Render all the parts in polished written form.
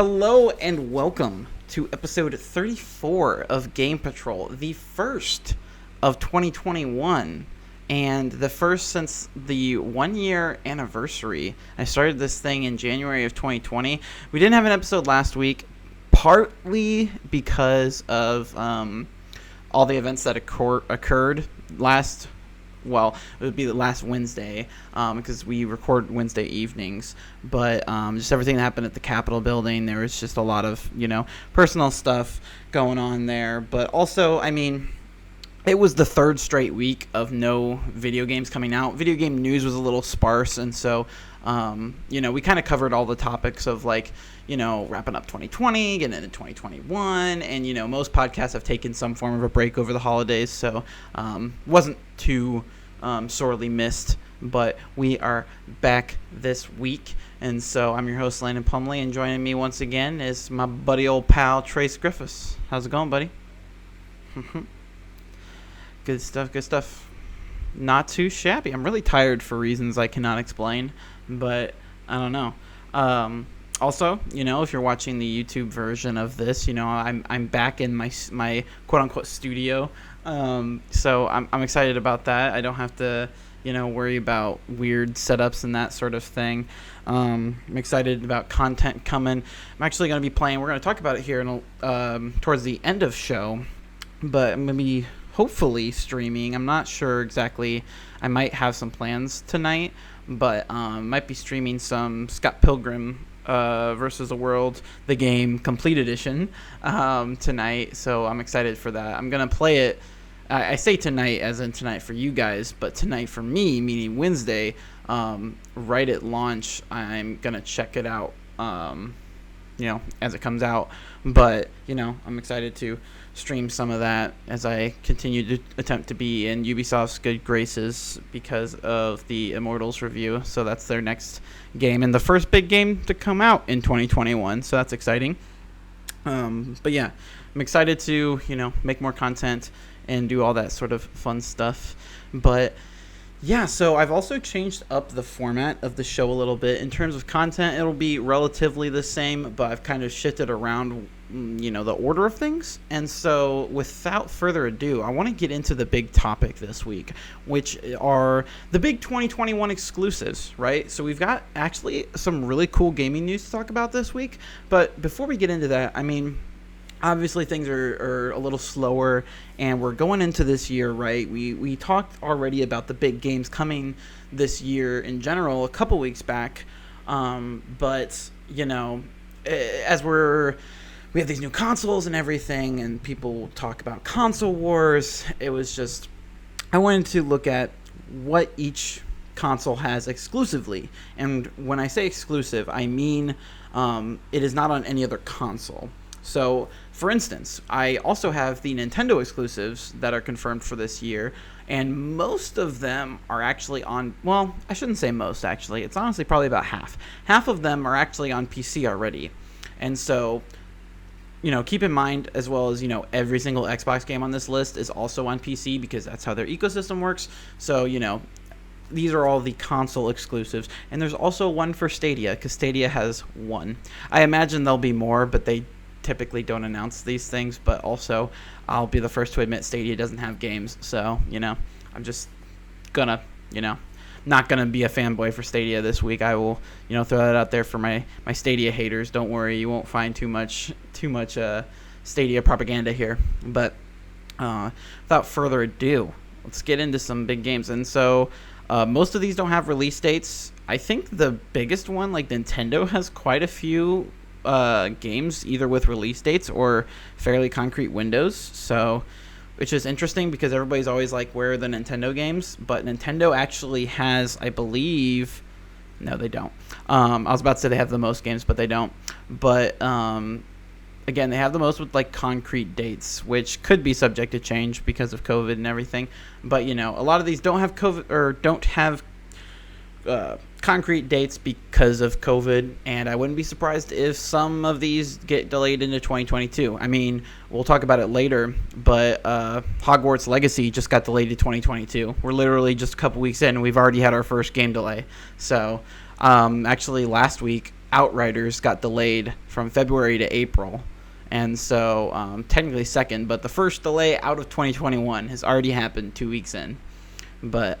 Hello and welcome to episode 34 of Game Patrol, the first of 2021, and the first since the 1-year anniversary. I started this thing in January of 2020. We didn't have an episode last week, partly because of all the events that occurred last. Well, it would be the last Wednesday because we record Wednesday evenings. But just everything that happened at the Capitol building, there was just a lot of, personal stuff going on there. But also, it was the third straight week of no video games coming out. Video game news was a little sparse. And so, we kind of covered all the topics of wrapping up 2020, getting into 2021. And, most podcasts have taken some form of a break over the holidays. So, wasn't too sorely missed, but we are back this week. And so I'm your host, Landon Plumley, and joining me once again is my buddy old pal, Trace Griffiths. How's it going, buddy? Good stuff. Not too shabby. I'm really tired for reasons I cannot explain, but I don't know. Also, if you're watching the YouTube version of this, I'm back in my quote-unquote studio. So I'm excited about that. I don't have to, worry about weird setups and that sort of thing. I'm excited about content coming. I'm actually going to be playing. We're going to talk about it here towards the end of show, but I'm going to be hopefully streaming. I'm not sure exactly. I might have some plans tonight, but might be streaming some Scott Pilgrim versus the World, the game complete edition tonight. So I'm excited for that. I'm going to play it. I say tonight as in tonight for you guys, but tonight for me, meaning Wednesday, right at launch, I'm going to check it out, as it comes out. But, I'm excited to stream some of that as I continue to attempt to be in Ubisoft's good graces because of the Immortals review. So that's their next game and the first big game to come out in 2021. So that's exciting. But yeah, I'm excited to, make more content and do all that sort of fun stuff. But yeah, so I've also changed up the format of the show a little bit. In terms of content, it'll be relatively the same, but I've kind of shifted around, the order of things. And so without further ado, I want to get into the big topic this week, which are the big 2021 exclusives, right? So we've got actually some really cool gaming news to talk about this week. But before we get into that, obviously things are a little slower, and we're going into this year, right? We talked already about the big games coming this year in general a couple weeks back, but as we have these new consoles and everything, and people talk about console wars, it was just, I wanted to look at what each console has exclusively. And when I say exclusive, I mean it is not on any other console. So, for instance, I also have the Nintendo exclusives that are confirmed for this year, and most of them are actually on, well, I shouldn't say most, actually. It's honestly probably about half. Half of them are actually on PC already. And so, keep in mind, as well as, every single Xbox game on this list is also on PC because that's how their ecosystem works. So, these are all the console exclusives. And there's also one for Stadia, because Stadia has one. I imagine there'll be more, but they typically don't announce these things. But also, I'll be the first to admit Stadia doesn't have games. So, I'm just gonna, not gonna be a fanboy for Stadia this week. I will, throw that out there for my Stadia haters. Don't worry, you won't find too much Stadia propaganda here. But without further ado, let's get into some big games. And so most of these don't have release dates. I think the biggest one, like Nintendo, has quite a few games either with release dates or fairly concrete windows. So, which is interesting because everybody's always like, where are the Nintendo games? But Nintendo actually has, I believe, no, they don't. I was about to say they have the most games, but they don't. But again, they have the most with like concrete dates, which could be subject to change because of COVID and everything. But a lot of these don't have COVID or don't have concrete dates because of COVID, and I wouldn't be surprised if some of these get delayed into 2022. We'll talk about it later, but Hogwarts Legacy just got delayed to 2022. We're literally just a couple weeks in, and we've already had our first game delay. So, actually last week, Outriders got delayed from February to April. And so technically second, but the first delay out of 2021 has already happened 2 weeks in. But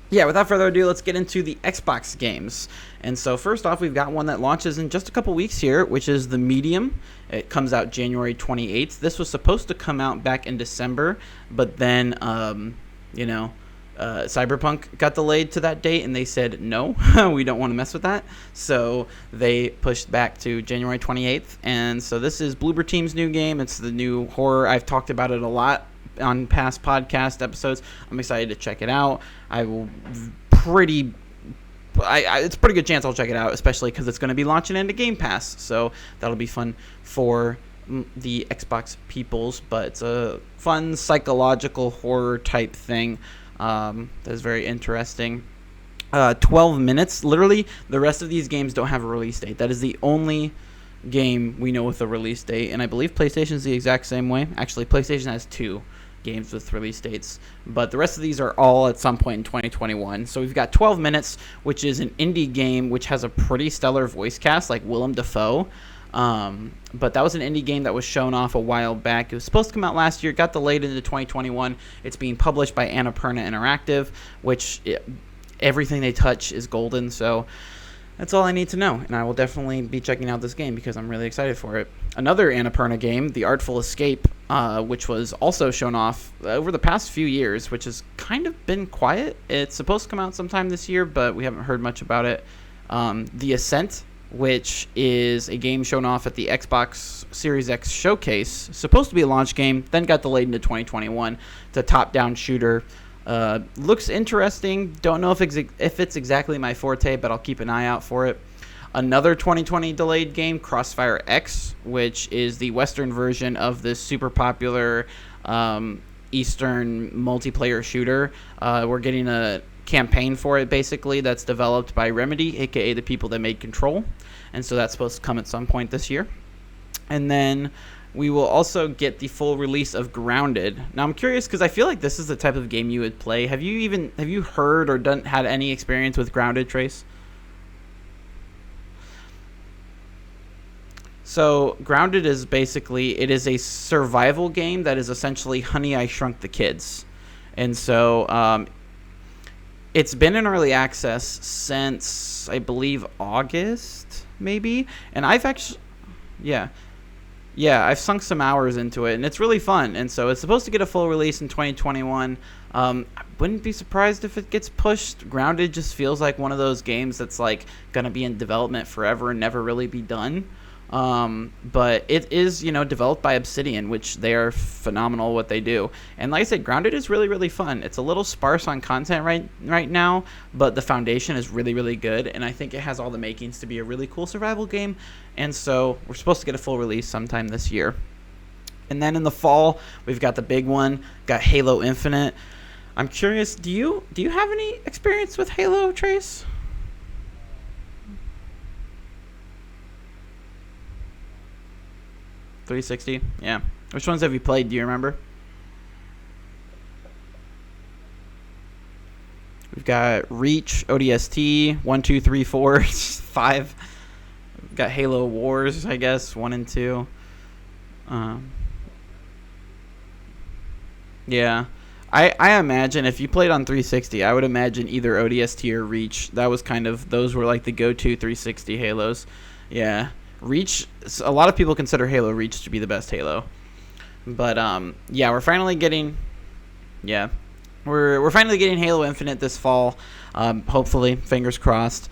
yeah, without further ado, let's get into the Xbox games. And so first off, we've got one that launches in just a couple weeks here, which is The Medium. It comes out January 28th. This was supposed to come out back in December, but then, Cyberpunk got delayed to that date, and they said, no, we don't want to mess with that. So they pushed back to January 28th. And so this is Bloober Team's new game. It's the new horror. I've talked about it a lot on past podcast episodes. I'm excited to check it out. It's a pretty good chance I'll check it out, especially because it's going to be launching into Game Pass. So that'll be fun for the Xbox peoples. But it's a fun psychological horror type thing. That's very interesting. 12 minutes. Literally, the rest of these games don't have a release date. That is the only game we know with a release date, and I believe PlayStation's the exact same way. Actually, PlayStation has 2 games with release dates, but the rest of these are all at some point in 2021. So we've got 12 Minutes, which is an indie game which has a pretty stellar voice cast, like Willem Dafoe. But that was an indie game that was shown off a while back. It was supposed to come out last year, got delayed into 2021. It's being published by Annapurna Interactive, which everything they touch is golden. So that's all I need to know, and I will definitely be checking out this game because I'm really excited for it. Another Annapurna game, The Artful Escape, which was also shown off over the past few years, which has kind of been quiet. It's supposed to come out sometime this year, but we haven't heard much about it. The Ascent, which is a game shown off at the Xbox Series X showcase, supposed to be a launch game, then got delayed into 2021. It's a top-down shooter. Looks interesting. Don't know if it's exactly my forte, but I'll keep an eye out for it. Another 2020 delayed game, Crossfire X, which is the Western version of this super popular Eastern multiplayer shooter. We're getting a campaign for it, basically, that's developed by Remedy, aka the people that made Control. And so that's supposed to come at some point this year. And then we will also get the full release of Grounded. Now, I'm curious because I feel like this is the type of game you would play. Have you heard or had any experience with Grounded, Trace? So Grounded is basically, it is a survival game that is essentially Honey, I Shrunk the Kids. And so it's been in early access since, I believe, August, maybe. And I've actually, yeah, I've sunk some hours into it, and it's really fun. And so it's supposed to get a full release in 2021. I wouldn't be surprised if it gets pushed. Grounded just feels like one of those games that's like gonna be in development forever and never really be done. But it is, developed by Obsidian, which they are phenomenal what they do. And like I said, Grounded is really, really fun. It's a little sparse on content right now, but the foundation is really, really good. And I think it has all the makings to be a really cool survival game. And so we're supposed to get a full release sometime this year. And then in the fall, we've got the big one, got Halo Infinite. I'm curious, do you have any experience with Halo, Trace? .360, yeah. Which ones have you played? Do you remember? We've got Reach, ODST, 1, 2, 3, 4, 5. We've got Halo Wars, I guess, 1 and 2. Yeah. I imagine if you played on 360, I would imagine either ODST or Reach. Those were like the go-to 360 Halos. Yeah. Reach, a lot of people consider Halo Reach to be the best Halo, but we're finally getting Halo Infinite this fall. Hopefully, fingers crossed.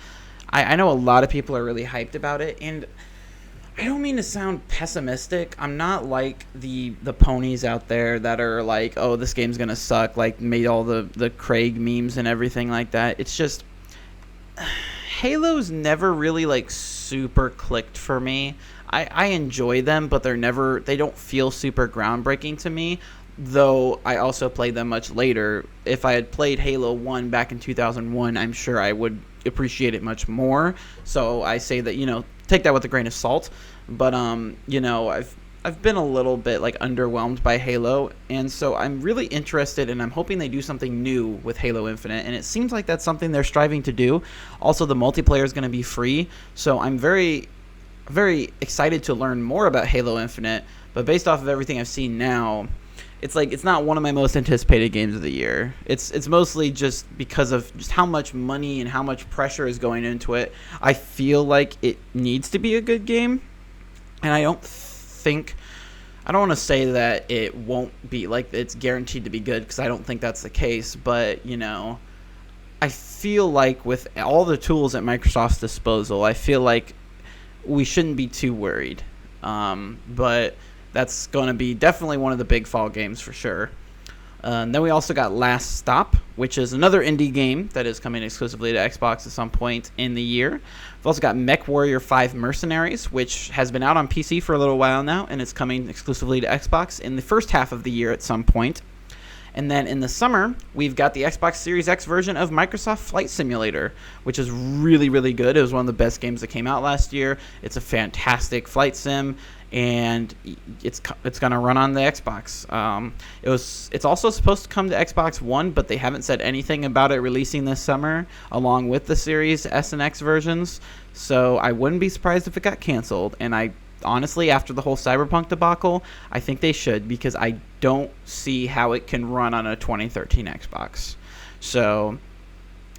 I know a lot of people are really hyped about it, and I don't mean to sound pessimistic. I'm not like the ponies out there that are like, oh, this game's gonna suck, like made all the Craig memes and everything like that. It's just Halo's never really like super clicked for me. I enjoy them, but they don't feel super groundbreaking to me, though I also played them much later. If I had played Halo 1 back in 2001, I'm sure I would appreciate it much more. So I say that, take that with a grain of salt. But I've been a little bit like underwhelmed by Halo, and so I'm really interested, and I'm hoping they do something new with Halo Infinite, and it seems like that's something they're striving to do. Also, the multiplayer is going to be free, so I'm very, very excited to learn more about Halo Infinite. But based off of everything I've seen now, it's like it's not one of my most anticipated games of the year. It's mostly just because of just how much money and how much pressure is going into it. I feel like it needs to be a good game, and I don't want to say that it won't be like it's guaranteed to be good, because I don't think that's the case. But I feel like with all the tools at Microsoft's disposal, I feel like we shouldn't be too worried. But that's going to be definitely one of the big fall games for sure. And then we also got Last Stop, which is another indie game that is coming exclusively to Xbox at some point in the year. We've also got MechWarrior 5 Mercenaries, which has been out on PC for a little while now, and it's coming exclusively to Xbox in the first half of the year at some point. And then in the summer, we've got the Xbox Series X version of Microsoft Flight Simulator, which is really, really good. It was one of the best games that came out last year. It's a fantastic flight sim, and it's going to run on the Xbox. It's also supposed to come to Xbox One, but they haven't said anything about it releasing this summer, along with the Series S and X versions. So I wouldn't be surprised if it got canceled, and I honestly, after the whole Cyberpunk debacle, I think they should, because I don't see how it can run on a 2013 Xbox. So,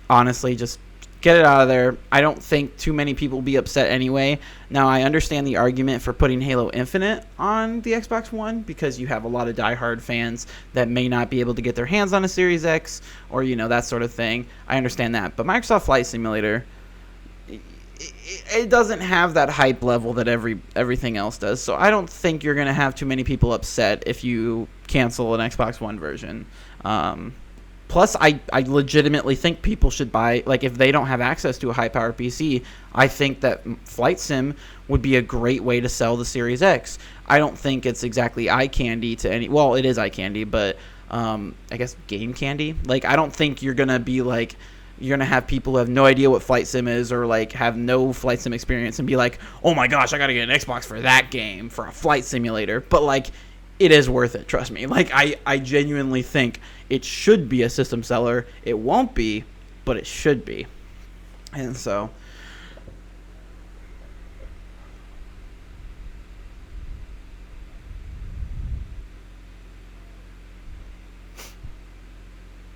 honestly, just get it out of there. I don't think too many people will be upset anyway. Now, I understand the argument for putting Halo Infinite on the Xbox One, because you have a lot of diehard fans that may not be able to get their hands on a Series X, or, that sort of thing. I understand that. But Microsoft Flight Simulator, it doesn't have that hype level that everything else does. So I don't think you're going to have too many people upset if you cancel an Xbox One version. Plus, I legitimately think people should buy, like, if they don't have access to a high-powered PC, I think that Flight Sim would be a great way to sell the Series X. I don't think it's exactly eye candy to any... Well, it is eye candy, but I guess game candy. Like, I don't think you're going to be, like... You're going to have people who have no idea what Flight Sim is, or, like, have no Flight Sim experience and be like, oh, my gosh, I got to get an Xbox for that game, for a flight simulator. But, like, it is worth it, trust me. Like, I genuinely think it should be a system seller. It won't be, but it should be. And so...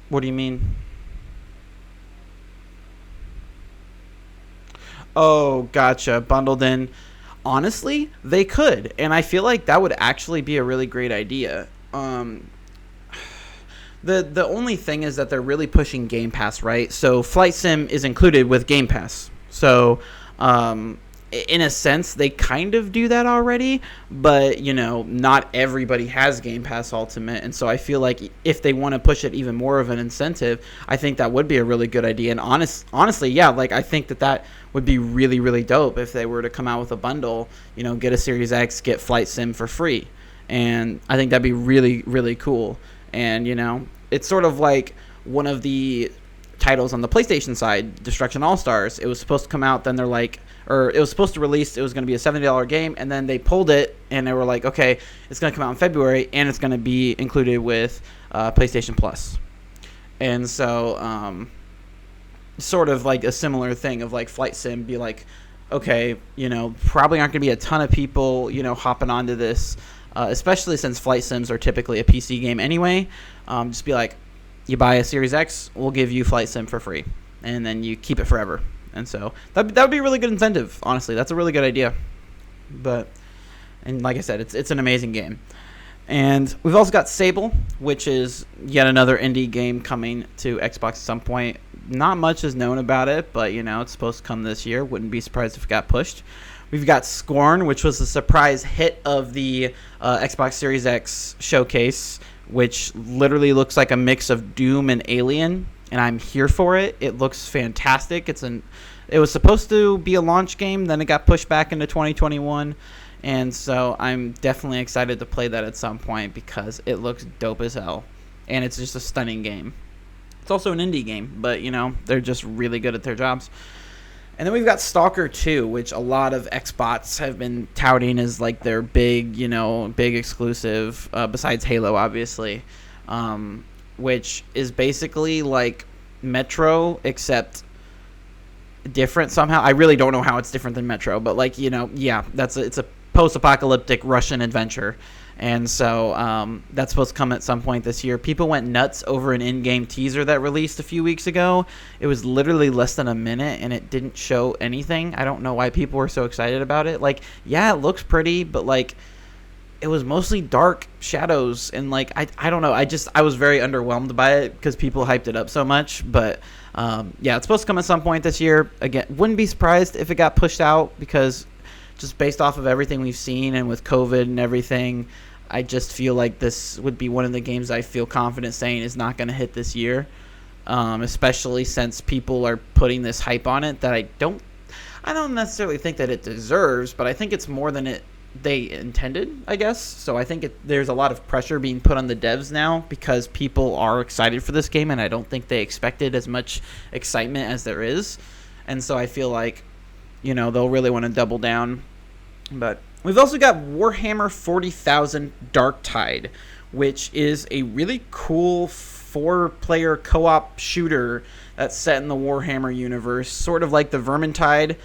What do you mean? Oh, gotcha. Bundled in. Honestly, they could, and I feel like that would actually be a really great idea. The only thing is that they're really pushing Game Pass, right? So Flight Sim is included with Game Pass. So in a sense, they kind of do that already, but, not everybody has Game Pass Ultimate, and so I feel like if they want to push it even more of an incentive, I think that would be a really good idea. And honestly, yeah, like, I think that would be really, really dope if they were to come out with a bundle, get a Series X, get Flight Sim for free, and I think that'd be really, really cool. And, it's sort of like one of the titles on the PlayStation side, Destruction All-Stars. It was supposed to come out, then they're like... Or it was supposed to release, it was going to be a $70 game, and then they pulled it, and they were like, okay, it's going to come out in February, and it's going to be included with PlayStation Plus. And so, sort of like a similar thing of, like, Flight Sim be like, okay, probably aren't going to be a ton of people, hopping onto this, especially since Flight Sims are typically a PC game anyway. Just be like, you buy a Series X, we'll give you Flight Sim for free, and then you keep it forever. And so that would be a really good incentive, honestly. That's a really good idea. And like I said, it's an amazing game. And we've also got Sable, which is yet another indie game coming to Xbox at some point. Not much is known about it, but, it's supposed to come this year. Wouldn't be surprised if it got pushed. We've got Scorn, which was a surprise hit of the Xbox Series X showcase, which literally looks like a mix of Doom and Alien. And I'm here for it. It looks fantastic. It was supposed to be a launch game, then it got pushed back into 2021, and so I'm definitely excited to play that at some point because it looks dope as hell, and it's just a stunning game. It's also an indie game, but they're just really good at their jobs. And then we've got Stalker 2, which a lot of Xbots have been touting as like their big, big exclusive, besides Halo, obviously, which is basically like Metro, except different somehow. I really don't know how it's different than Metro, but like, yeah, it's a post-apocalyptic Russian adventure. And so that's supposed to come at some point this year. People went nuts over an in-game teaser that released a few weeks ago. It was literally less than a minute, and it didn't show anything. I don't know why people were so excited about it. Like, yeah, it looks pretty, but, like, it was mostly dark shadows. And, like, I don't know. I was very underwhelmed by it because people hyped it up so much. But, yeah, it's supposed to come at some point this year. Again, wouldn't be surprised if it got pushed out because just based off of everything we've seen and with COVID and everything, I just feel like this would be one of the games I feel confident saying is not going to hit this year, especially since people are putting this hype on it that I don't necessarily think that it deserves, but I think it's more than they intended, I guess. So I think there's a lot of pressure being put on the devs now because people are excited for this game, and I don't think they expected as much excitement as there is. And so I feel like, they'll really want to double down. But we've also got Warhammer 40,000 Darktide, which is a really cool 4-player co-op shooter that's set in the Warhammer universe, sort of like the Vermintide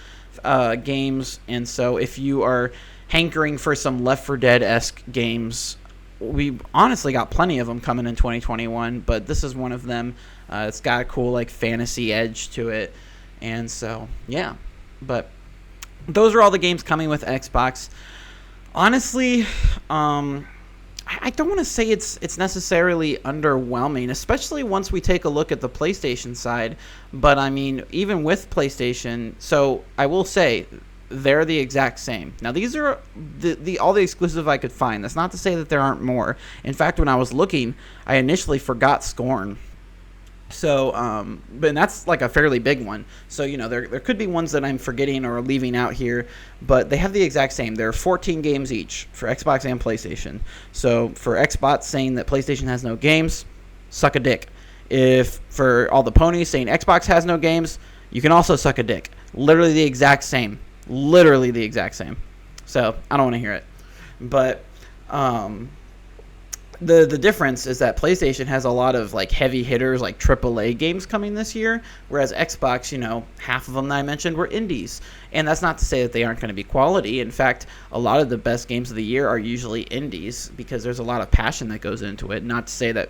games. And so if you are hankering for some Left 4 Dead-esque games, we honestly got plenty of them coming in 2021, but this is one of them. It's got a cool like fantasy edge to it. And so, yeah. But those are all the games coming with Xbox. Honestly, I don't want to say it's necessarily underwhelming, especially once we take a look at the PlayStation side. But I mean, even with PlayStation, so I will say they're the exact same. Now, these are all the exclusive I could find. That's not to say that there aren't more. In fact, when I was looking, I initially forgot Scorn. So, but that's like a fairly big one. So, there could be ones that I'm forgetting or leaving out here, but they have the exact same. There are 14 games each for Xbox and PlayStation. So, for Xbox saying that PlayStation has no games, suck a dick. If for all the ponies saying Xbox has no games, you can also suck a dick. Literally the exact same. Literally the exact same. So, I don't want to hear it. But, The difference is that PlayStation has a lot of like heavy hitters like AAA games coming this year, whereas Xbox, half of them that I mentioned were indies. And that's not to say that they aren't going to be quality. In fact, a lot of the best games of the year are usually indies because there's a lot of passion that goes into it. Not to say that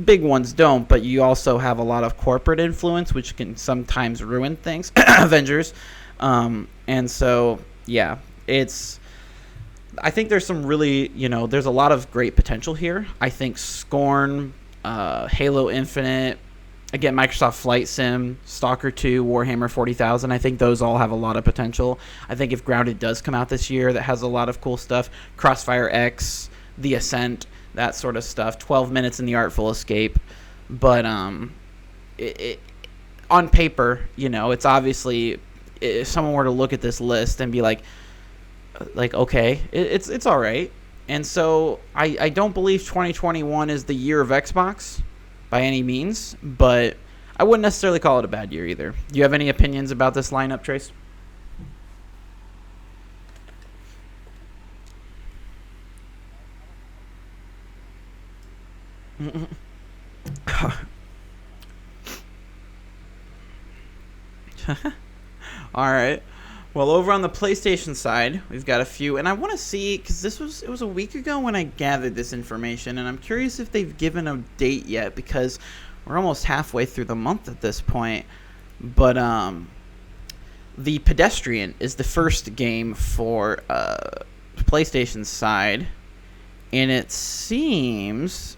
big ones don't, but you also have a lot of corporate influence, which can sometimes ruin things. Avengers. And so, yeah, I think there's some really, there's a lot of great potential here. I think Scorn, Halo Infinite, again, Microsoft Flight Sim, Stalker 2, Warhammer 40,000, I think those all have a lot of potential. I think if Grounded does come out this year, that has a lot of cool stuff. Crossfire X, The Ascent, that sort of stuff. 12 Minutes in the Artful Escape. But on paper, it's obviously, if someone were to look at this list and be like, okay, it's all right. And so I don't believe 2021 is the year of Xbox by any means, but I wouldn't necessarily call it a bad year either. Do you have any opinions about this lineup, Trace? All right. Well, over on the PlayStation side, we've got a few, and I want to see, because it was a week ago when I gathered this information, and I'm curious if they've given a date yet, because we're almost halfway through the month at this point. But The Pedestrian is the first game for PlayStation side, and it seems,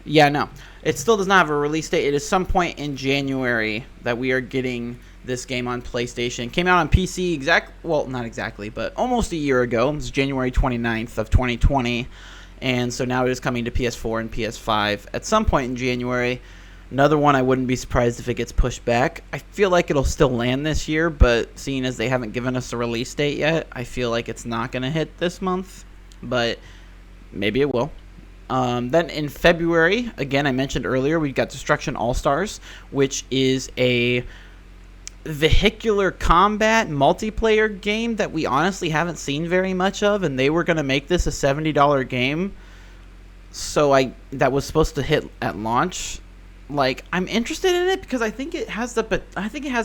yeah, no, it still does not have a release date. It is some point in January that we are getting this game on PlayStation. Came out on PC not exactly, but almost a year ago. It was January 29th of 2020. And so now it is coming to PS4 and PS5 at some point in January. Another one I wouldn't be surprised if it gets pushed back. I feel like it'll still land this year, but seeing as they haven't given us a release date yet, I feel like it's not going to hit this month. But maybe it will. Then in February, again, I mentioned earlier, we've got Destruction All-Stars, which is a vehicular combat multiplayer game that we honestly haven't seen very much of, and they were going to make this a $70 game. So that was supposed to hit at launch. Like, I'm interested in it because I think it has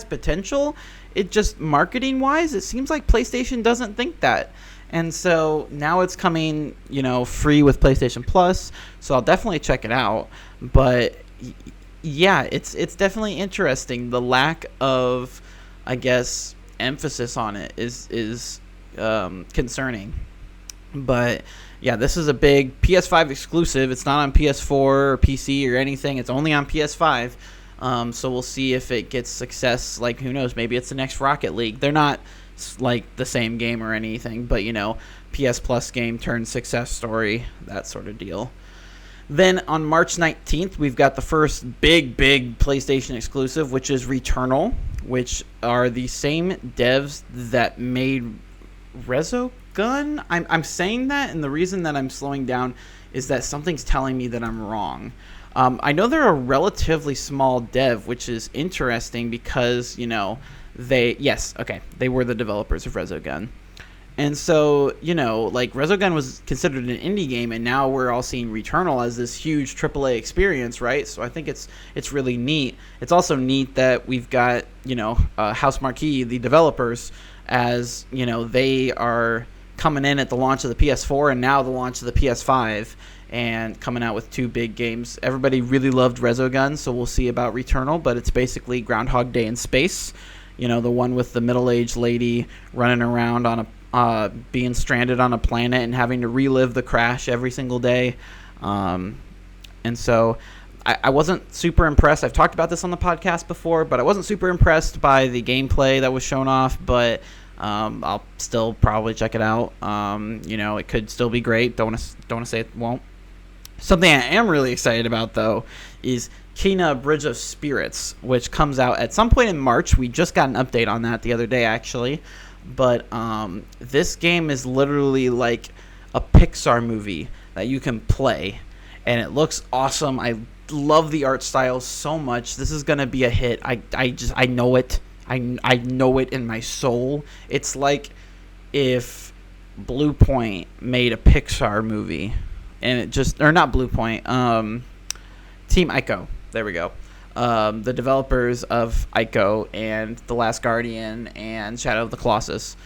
potential. It just, marketing wise, it seems like PlayStation doesn't think that. And so now it's coming, free with PlayStation Plus. So I'll definitely check it out. But yeah, it's definitely interesting. The lack of, I guess, emphasis on it is concerning. But yeah, this is a big PS5 exclusive. It's not on PS4 or PC or anything. It's only on PS5. So we'll see if it gets success. Like, who knows? Maybe it's the next Rocket League. They're not like the same game or anything, but PS Plus game turned success story, that sort of deal. Then on March 19th, we've got the first big PlayStation exclusive, which is Returnal, which are the same devs that made Resogun. I'm saying that, and the reason that I'm slowing down is that something's telling me that I'm wrong. I know they're a relatively small dev, which is interesting because, they were the developers of Resogun. And so, Resogun was considered an indie game, and now we're all seeing Returnal as this huge AAA experience, right? So I think it's really neat. It's also neat that we've got, House Marquee, the developers, as, they are coming in at the launch of the PS4 and now the launch of the PS5 and coming out with two big games. Everybody really loved Resogun, so we'll see about Returnal, but it's basically Groundhog Day in space. The one with the middle-aged lady running around on being stranded on a planet and having to relive the crash every single day. And so I wasn't super impressed. I've talked about this on the podcast before, but I wasn't super impressed by the gameplay that was shown off, but I'll still probably check it out. It could still be great. Don't want to say it won't. Something I am really excited about, though, is Kena Bridge of Spirits, which comes out at some point in March. We just got an update on that the other day, actually. But this game is literally like a Pixar movie that you can play, and it looks awesome. I love the art style so much. This is going to be a hit. I know it. I know it in my soul. It's like if Blue Point made a Pixar movie, and it just, or not Blue Point, Team Ico. There we go. The developers of Ico and The Last Guardian and Shadow of the Colossus.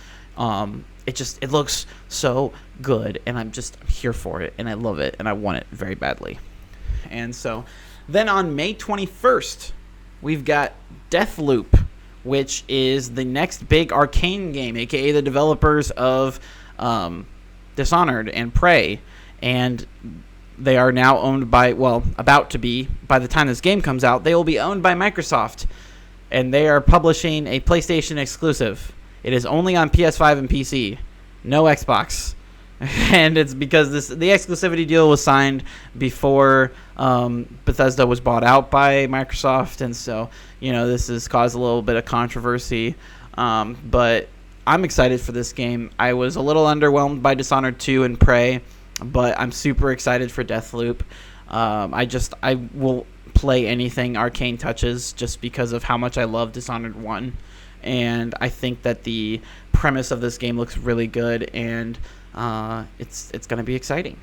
It looks so good, and I'm here for it, and I love it, and I want it very badly. And so then on May 21st, we've got Deathloop, which is the next big Arcane game, aka the developers of Dishonored and Prey, and they are now owned by, about to be, by the time this game comes out, they will be owned by Microsoft, and they are publishing a PlayStation exclusive. It is only on PS5 and PC, no Xbox. And it's because the exclusivity deal was signed before Bethesda was bought out by Microsoft, and so this has caused a little bit of controversy. But I'm excited for this game. I was a little underwhelmed by Dishonored 2 and Prey, but I'm super excited for Deathloop. I will play anything Arcane touches just because of how much I love Dishonored 1, and I think that the premise of this game looks really good, and it's going to be exciting.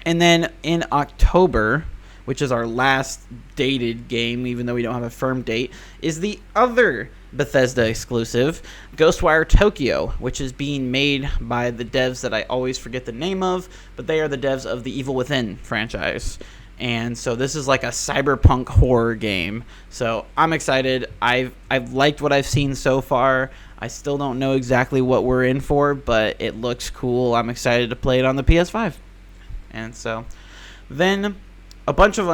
And then in October, which is our last dated game, even though we don't have a firm date, is the other Bethesda exclusive, Ghostwire Tokyo, which is being made by the devs that I always forget the name of, but they are the devs of the Evil Within franchise. And so this is like a cyberpunk horror game. So I'm excited. I've liked what I've seen so far. I still don't know exactly what we're in for, but it looks cool. I'm excited to play it on the PS5. And so then a bunch of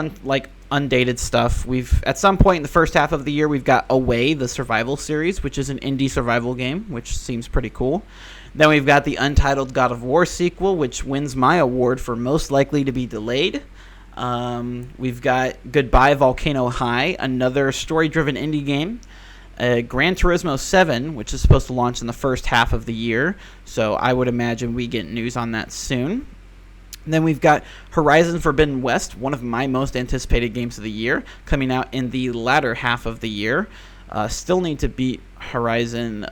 undated stuff. We've, at some point in the first half of the year, we've got Away, the survival series, which is an indie survival game, which seems pretty cool. Then we've got the untitled God of War sequel, which wins my award for most likely to be delayed. We've got Goodbye Volcano High, another story-driven indie game. Gran Turismo 7, which is supposed to launch in the first half of the year, so I would imagine we get news on that soon. And then we've got Horizon Forbidden West, one of my most anticipated games of the year, coming out in the latter half of the year. Still need to beat Horizon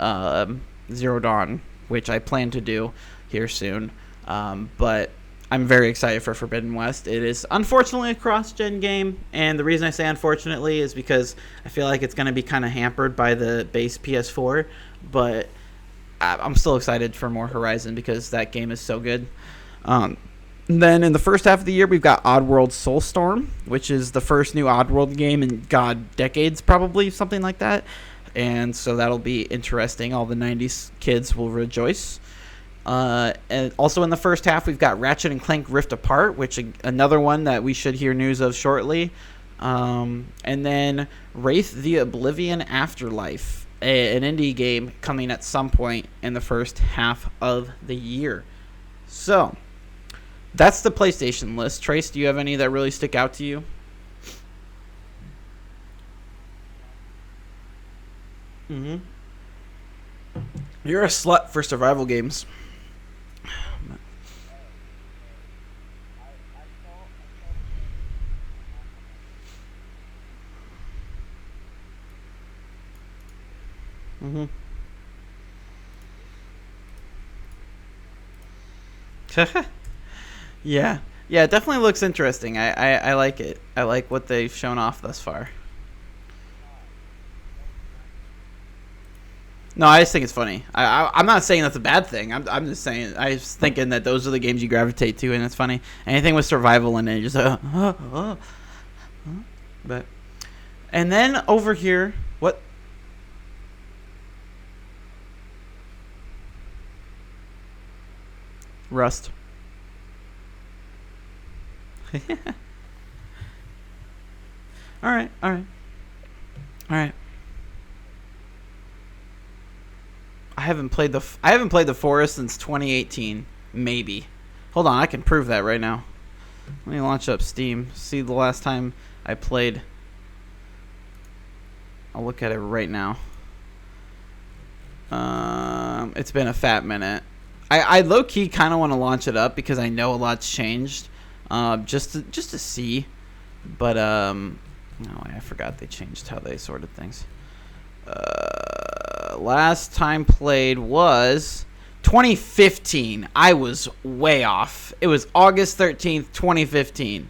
Zero Dawn, which I plan to do here soon. But I'm very excited for Forbidden West. It is unfortunately a cross-gen game, and the reason I say unfortunately is because I feel like it's going to be kind of hampered by the base PS4, but I'm still excited for more Horizon because that game is so good. Then in the first half of the year, we've got Oddworld Soulstorm, which is the first new Oddworld game in, decades probably, something like that. And so that'll be interesting. All the 90s kids will rejoice. And also in the first half, we've got Ratchet and Clank Rift Apart, which another one that we should hear news of shortly. And then Wraith the Oblivion Afterlife, an indie game coming at some point in the first half of the year. So that's the PlayStation list. Trace, do you have any that really stick out to you? Mm-hmm. You're a slut for survival games. Mm-hmm. Yeah. Yeah, it definitely looks interesting. I like it. I like what they've shown off thus far. No, I just think it's funny. I'm not saying that's a bad thing. I'm just saying, I was thinking that those are the games you gravitate to, and it's funny. Anything with survival in it, just but. And then over here, what? Rust. All right, all right, all right. I haven't played the Forest since 2018, maybe. Hold on, I can prove that right now. Let me launch up Steam. See the last time I played. I'll look at it right now. It's been a fat minute. I low key kind of want to launch it up because I know a lot's changed. Just to see, but no, I forgot they changed how they sorted things. Last time played was 2015. I was way off. It was August 13th, 2015.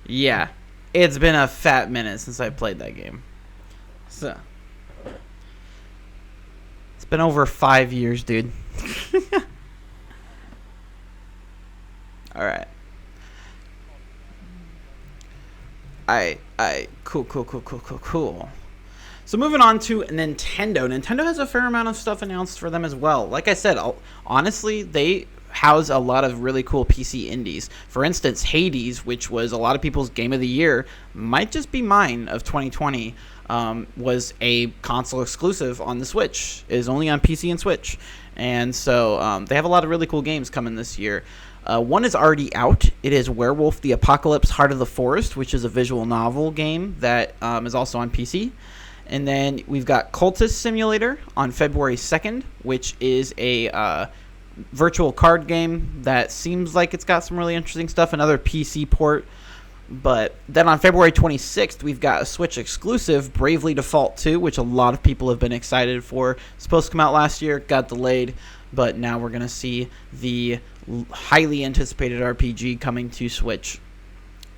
Yeah, it's been a fat minute since I played that game. So it's been over 5 years, dude. All right. Cool. So moving on to Nintendo. Nintendo has a fair amount of stuff announced for them as well. Like I said, honestly, they house a lot of really cool PC indies. For instance, Hades, which was a lot of people's game of the year, might just be mine of 2020, was a console exclusive on the Switch. It is only on PC and Switch. And so they have a lot of really cool games coming this year. One is already out. It is Werewolf the Apocalypse Heart of the Forest, which is a visual novel game that is also on PC. And then we've got Cultist Simulator on February 2nd, which is a virtual card game that seems like it's got some really interesting stuff. Another PC port. But then on February 26th, we've got a Switch exclusive, Bravely Default 2, which a lot of people have been excited for. Supposed to come out last year, got delayed. But now we're going to see the highly anticipated RPG coming to Switch.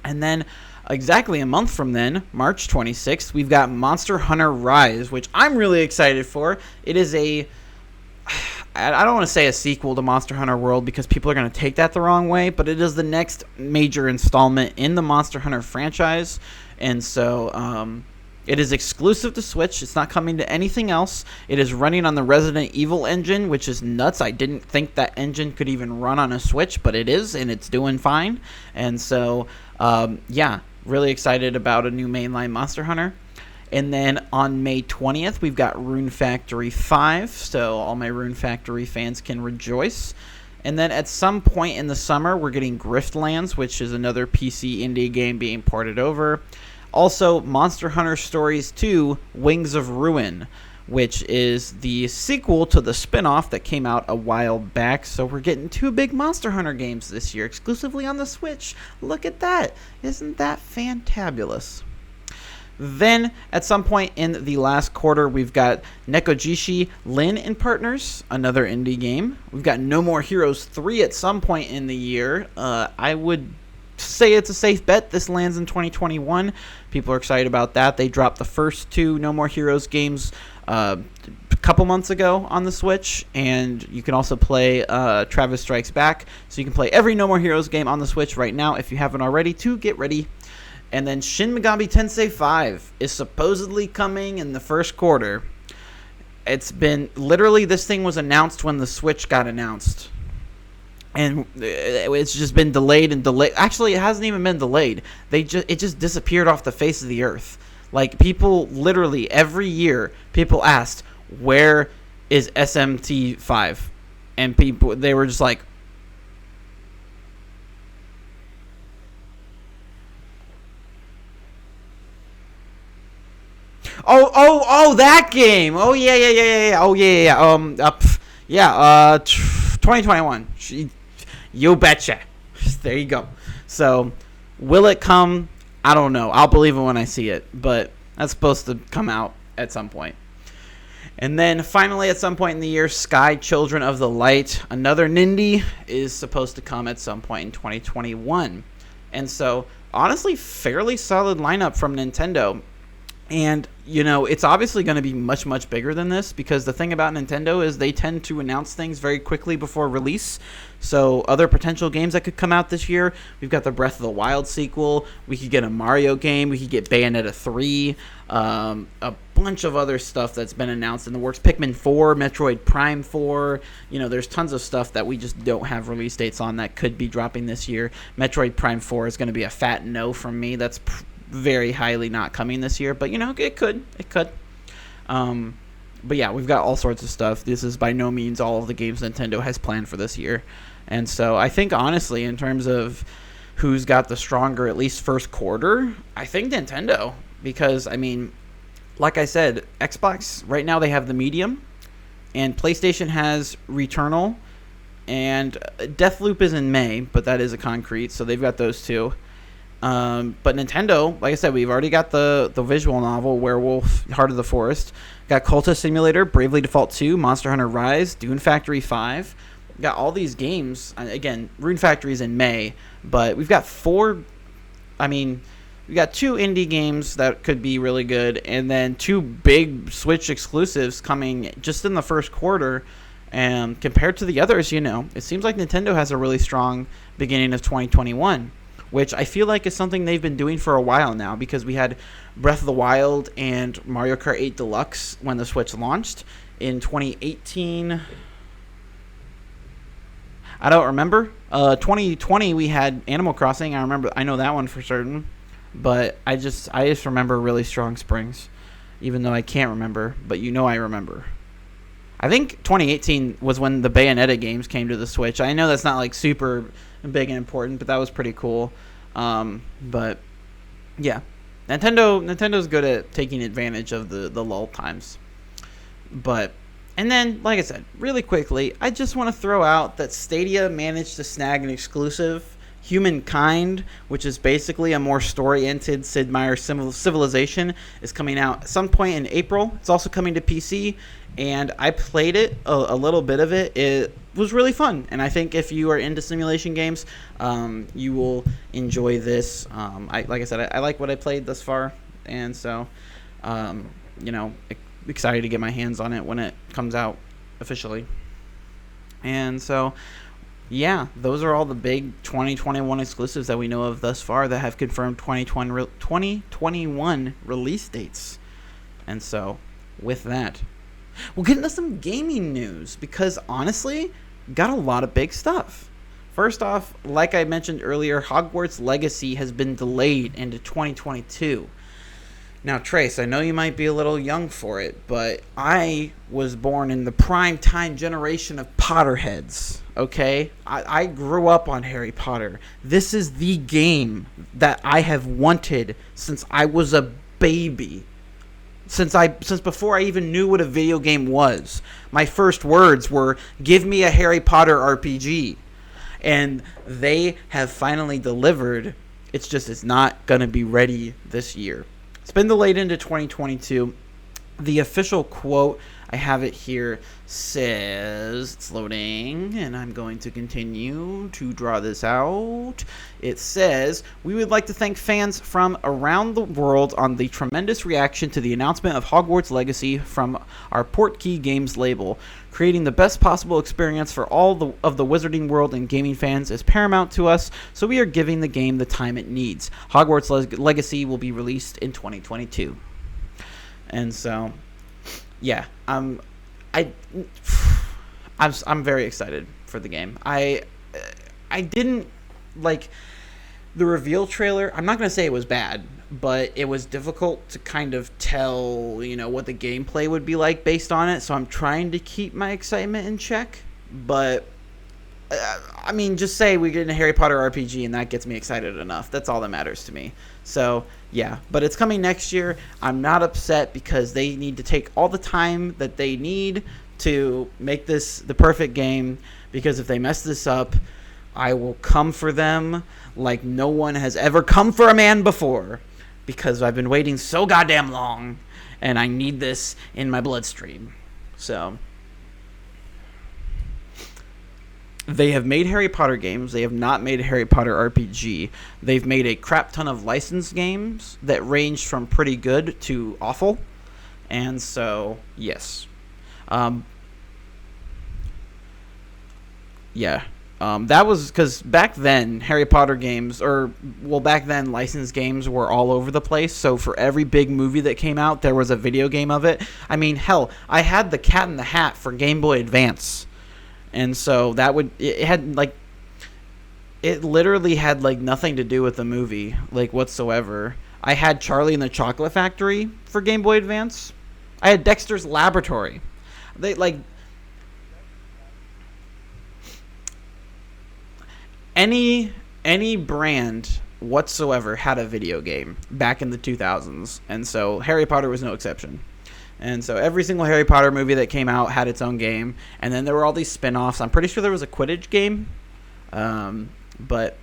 And then exactly a month from then, March 26th, we've got Monster Hunter Rise, which I'm really excited for. It is I don't want to say a sequel to Monster Hunter World because people are going to take that the wrong way, but it is the next major installment in the Monster Hunter franchise. And so it is exclusive to Switch. It's not coming to anything else. It is running on the Resident Evil engine, which is nuts. I didn't think that engine could even run on a Switch, but it is, and it's doing fine. And so, yeah, really excited about a new mainline Monster Hunter. And then on May 20th, we've got Rune Factory 5, so all my Rune Factory fans can rejoice. And then at some point in the summer, we're getting Griftlands, which is another PC indie game being ported over. Also, Monster Hunter Stories 2, Wings of Ruin, which is the sequel to the spin-off that came out a while back. So we're getting 2 big Monster Hunter games this year, exclusively on the Switch. Look at that. Isn't that fantabulous? Then, at some point in the last quarter, we've got Nekojishi Lin and Partners, another indie game. We've got No More Heroes 3 at some point in the year. I would say it's a safe bet this lands in 2021. People are excited about that. They dropped the first two No More Heroes games a couple months ago on the Switch, and you can also play Travis Strikes Back. So you can play every No More Heroes game on the Switch right now if you haven't already to get ready. And then Shin Megami Tensei 5 is supposedly coming in the first quarter. It's been literally, this thing was announced when the Switch got announced. And it's just been delayed and delayed. Actually, it hasn't even been delayed. It just disappeared off the face of the earth. Like, people literally every year, people asked, where is SMT 5? And they were just like, Oh, that game. Oh, yeah. Oh, yeah. 2021. You betcha. There you go. So, will it come? I don't know. I'll believe it when I see it, but that's supposed to come out at some point. And then finally, at some point in the year, Sky Children of the Light, another Nindy, is supposed to come at some point in 2021. And so, honestly, fairly solid lineup from Nintendo. And, it's obviously going to be much, much bigger than this, because the thing about Nintendo is they tend to announce things very quickly before release. So other potential games that could come out this year, we've got the Breath of the Wild sequel. We could get a Mario game. We could get Bayonetta 3. A bunch of other stuff that's been announced in the works. Pikmin 4, Metroid Prime 4. There's tons of stuff that we just don't have release dates on that could be dropping this year. Metroid Prime 4 is going to be a fat no from me. That's very highly not coming this year, but it could. But yeah, we've got all sorts of stuff. This is by no means all of the games Nintendo has planned for this year. And so I think, honestly, in terms of who's got the stronger, at least first quarter, I think Nintendo. Because, like I said, Xbox, right now they have the Medium, and PlayStation has Returnal, and Deathloop is in May, but that is a concrete, so they've got those two. But Nintendo, like I said, we've already got the visual novel, Werewolf, Heart of the Forest. Got Cultist Simulator, Bravely Default 2, Monster Hunter Rise, Dune Factory 5. Got all these games. Again, Rune Factory is in May, but we've got we got two indie games that could be really good, and then two big Switch exclusives coming just in the first quarter. And compared to the others, it seems like Nintendo has a really strong beginning of 2021. Which I feel like is something they've been doing for a while now, because we had Breath of the Wild and Mario Kart 8 Deluxe when the Switch launched in 2018. I don't remember. 2020 we had Animal Crossing. I know that one for certain, but I just remember really strong springs, even though I can't remember. But I remember. I think 2018 was when the Bayonetta games came to the Switch. I know that's not like super big and important, but that was pretty cool. But yeah, Nintendo's good at taking advantage of the lull times. And then, like I said, really quickly, I just want to throw out that Stadia managed to snag an exclusive. Humankind, which is basically a more story-oriented Sid Meier's Civilization, is coming out at some point in April. It's also coming to PC, and I played it, a little bit of it. It was really fun, and I think if you are into simulation games, you will enjoy this. Like I said, I like what I played thus far, and so, excited to get my hands on it when it comes out officially. And so, yeah, those are all the big 2021 exclusives that we know of thus far that have confirmed 2021 release dates. And so, with that, we'll get into some gaming news, because honestly, got a lot of big stuff. First off, like I mentioned earlier, Hogwarts Legacy has been delayed into 2022. Now, Trace, I know you might be a little young for it, but I was born in the prime time generation of Potterheads, okay? I grew up on Harry Potter. This is the game that I have wanted since I was a baby. Since before I even knew what a video game was. My first words were, "Give me a Harry Potter RPG." And they have finally delivered. It's not going to be ready this year. It's been delayed into 2022. The official quote, I have it here, says, it's loading, and I'm going to continue to draw this out. It says, we would like to thank fans from around the world on the tremendous reaction to the announcement of Hogwarts Legacy from our Portkey Games label. Creating the best possible experience for all of the Wizarding World and gaming fans is paramount to us, so we are giving the game the time it needs. Hogwarts Legacy will be released in 2022. And so, yeah, I'm very excited for the game. I didn't like the reveal trailer. I'm not gonna say it was bad, but it was difficult to kind of tell, what the gameplay would be like based on it. So I'm trying to keep my excitement in check. But just say we get a Harry Potter RPG and that gets me excited enough. That's all that matters to me. So, yeah. But it's coming next year. I'm not upset because they need to take all the time that they need to make this the perfect game. Because if they mess this up, I will come for them like no one has ever come for a man before. Because I've been waiting so goddamn long. And I need this in my bloodstream. So... they have made Harry Potter games. They have not made a Harry Potter RPG. They've made a crap ton of licensed games that range from pretty good to awful. And so, yes. That was because back then, Harry Potter games, back then licensed games were all over the place. So for every big movie that came out, there was a video game of it. I mean, hell, I had the Cat in the Hat for Game Boy Advance. And so it literally had nothing to do with the movie whatsoever. I had Charlie and the Chocolate Factory for Game Boy Advance. I had Dexter's Laboratory. Any brand whatsoever had a video game back in the 2000s, and so Harry Potter was no exception. And so every single Harry Potter movie that came out had its own game. And then there were all these spin-offs. I'm pretty sure there was a Quidditch game. But,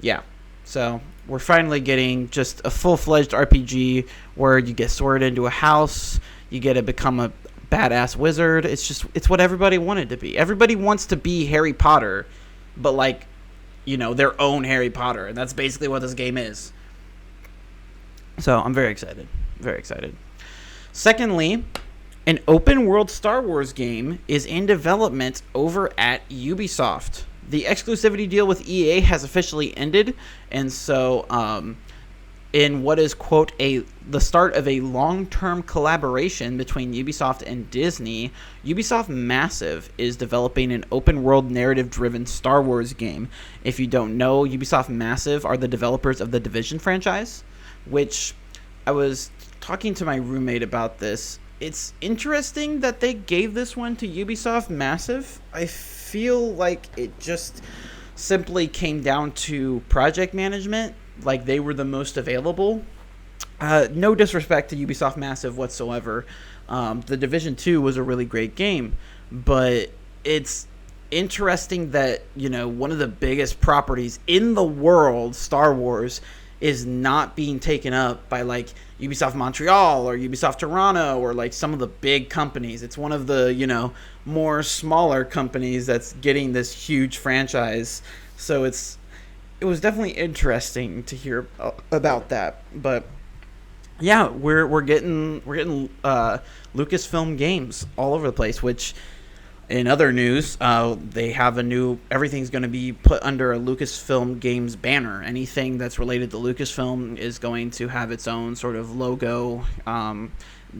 yeah. So we're finally getting just a full-fledged RPG where you get sorted into a house. You get to become a badass wizard. It's what everybody wanted to be. Everybody wants to be Harry Potter. But, their own Harry Potter. And that's basically what this game is. So I'm very excited. Very excited. Secondly, an open-world Star Wars game is in development over at Ubisoft. The exclusivity deal with EA has officially ended, and so in what is, quote, the start of a long-term collaboration between Ubisoft and Disney, Ubisoft Massive is developing an open-world narrative-driven Star Wars game. If you don't know, Ubisoft Massive are the developers of the Division franchise, which I was talking to my roommate about this. It's interesting that they gave this one to Ubisoft Massive. I feel like it just simply came down to project management. They were the most available. No disrespect to Ubisoft Massive whatsoever. The Division 2 was a really great game. But it's interesting that, one of the biggest properties in the world, Star Wars, is not being taken up by Ubisoft Montreal or Ubisoft Toronto or some of the big companies. It's one of the, more smaller companies that's getting this huge franchise. So it was definitely interesting to hear about that. But yeah, we're getting Lucasfilm Games all over the place, which in other news, they have everything's going to be put under a Lucasfilm Games banner. Anything that's related to Lucasfilm is going to have its own sort of logo,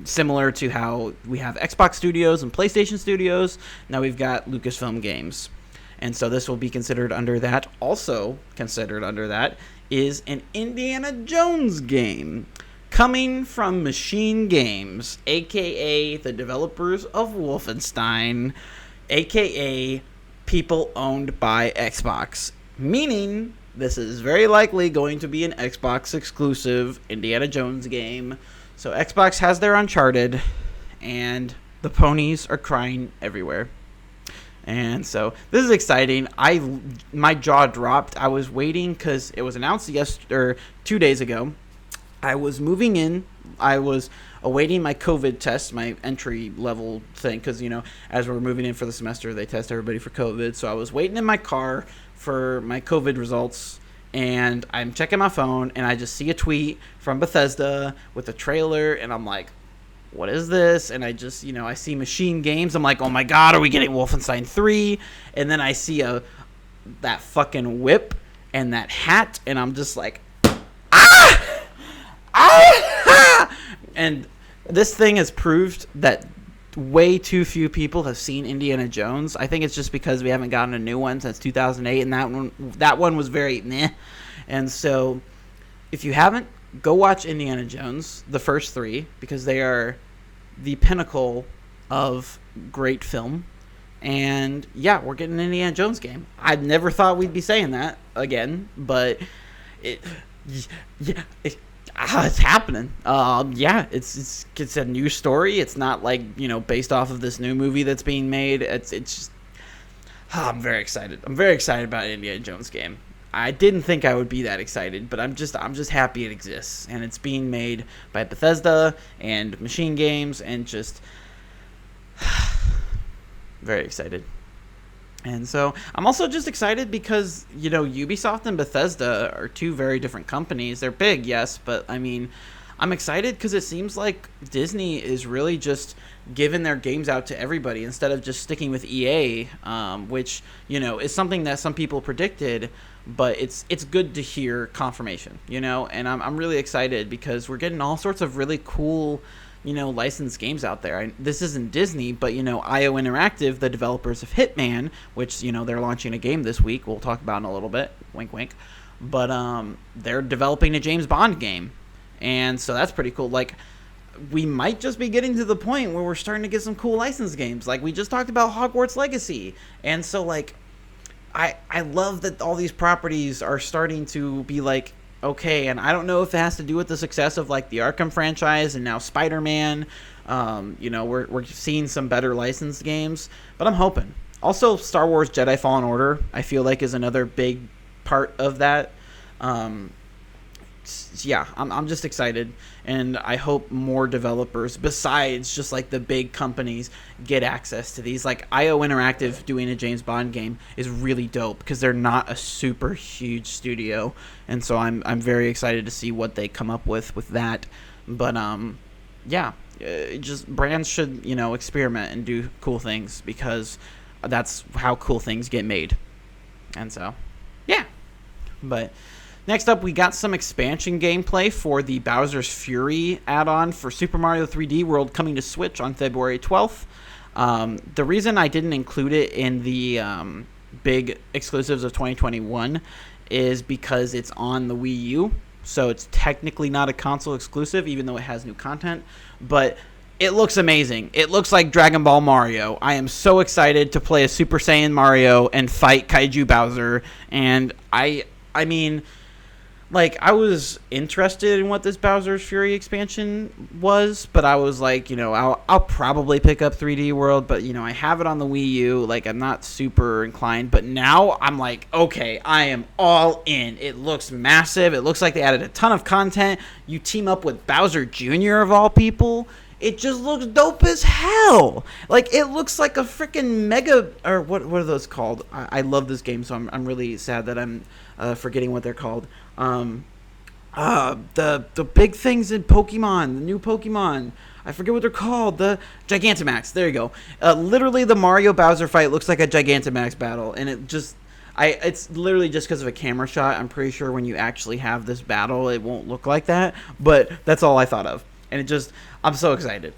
similar to how we have Xbox Studios and PlayStation Studios. Now we've got Lucasfilm Games. And so this will be considered under that. Also considered under that is an Indiana Jones game coming from Machine Games, a.k.a. the developers of Wolfenstein, a.k.a. people owned by Xbox. Meaning, this is very likely going to be an Xbox exclusive Indiana Jones game. So Xbox has their Uncharted, and the ponies are crying everywhere. And so this is exciting. My jaw dropped. I was waiting because it was announced 2 days ago. I was moving in. I was awaiting my COVID test, my entry level thing, because, as we're moving in for the semester, they test everybody for COVID. So I was waiting in my car for my COVID results, and I'm checking my phone, and I just see a tweet from Bethesda with a trailer, and I'm like, what is this? And I just, I see Machine Games. I'm like, oh my God, are we getting Wolfenstein 3? And then I see that fucking whip and that hat, and I'm just like, ah! Ah! And this thing has proved that way too few people have seen Indiana Jones. I think it's just because we haven't gotten a new one since 2008, and that one was very meh. And so, if you haven't, go watch Indiana Jones, the first three, because they are the pinnacle of great film. And yeah, we're getting an Indiana Jones game. I never thought we'd be saying that again, but it's happening. It's a new story. It's not like, based off of this new movie that's being made. It's just, I'm very excited. I'm very excited about an Indiana Jones game. I didn't think I would be that excited, but I'm just happy it exists, and it's being made by Bethesda and Machine Games, and just very excited. And so I'm also just excited because, Ubisoft and Bethesda are two very different companies. They're big, yes, but I mean, I'm excited because it seems like Disney is really just giving their games out to everybody instead of just sticking with EA, which, is something that some people predicted, but it's good to hear confirmation, and I'm really excited because we're getting all sorts of really cool, licensed games out there. This isn't Disney, but, IO Interactive, the developers of Hitman, which, they're launching a game this week. We'll talk about in a little bit. Wink, wink. But they're developing a James Bond game. And so that's pretty cool. Like, we might just be getting to the point where we're starting to get some cool licensed games. Like, we just talked about Hogwarts Legacy. And so, like, I love that all these properties are starting to be like, okay, and I don't know if it has to do with the success of, like, the Arkham franchise and now Spider-Man. We're seeing some better licensed games, but I'm hoping. Also, Star Wars Jedi Fallen Order, I feel like, is another big part of that. Yeah, I'm just excited, and I hope more developers, besides just like the big companies, get access to these. Like, IO Interactive doing a James Bond game is really dope because they're not a super huge studio, and so I'm very excited to see what they come up with that. But just brands should experiment and do cool things because that's how cool things get made, and so yeah, but. Next up, we got some expansion gameplay for the Bowser's Fury add-on for Super Mario 3D World coming to Switch on February 12th. The reason I didn't include it in the big exclusives of 2021 is because it's on the Wii U, so it's technically not a console exclusive, even though it has new content, but it looks amazing. It looks like Dragon Ball Mario. I am so excited to play a Super Saiyan Mario and fight Kaiju Bowser, and I mean... Like, I was interested in what this Bowser's Fury expansion was, but I was like, I'll probably pick up 3D World, but, I have it on the Wii U. Like, I'm not super inclined, but now I'm like, okay, I am all in. It looks massive. It looks like they added a ton of content. You team up with Bowser Jr. of all people. It just looks dope as hell. Like, it looks like a freaking mega, or what are those called? I love this game, so I'm really sad that I'm forgetting what they're called. The big things in Pokemon, the new Pokemon. I forget what they're called. The Gigantamax. There you go. Literally, the Mario Bowser fight looks like a Gigantamax battle, and it's literally just because of a camera shot. I'm pretty sure when you actually have this battle, it won't look like that. But that's all I thought of, and I'm so excited.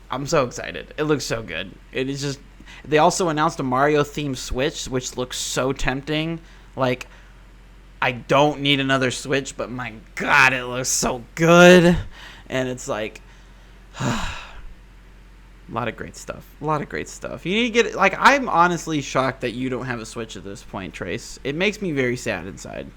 It looks so good. It is just. They also announced a Mario themed Switch, which looks so tempting. Like, I don't need another Switch, but my God, it looks so good. And it's like, a lot of great stuff. You need to get it. Like, I'm honestly shocked that you don't have a Switch at this point, Trace. It makes me very sad inside.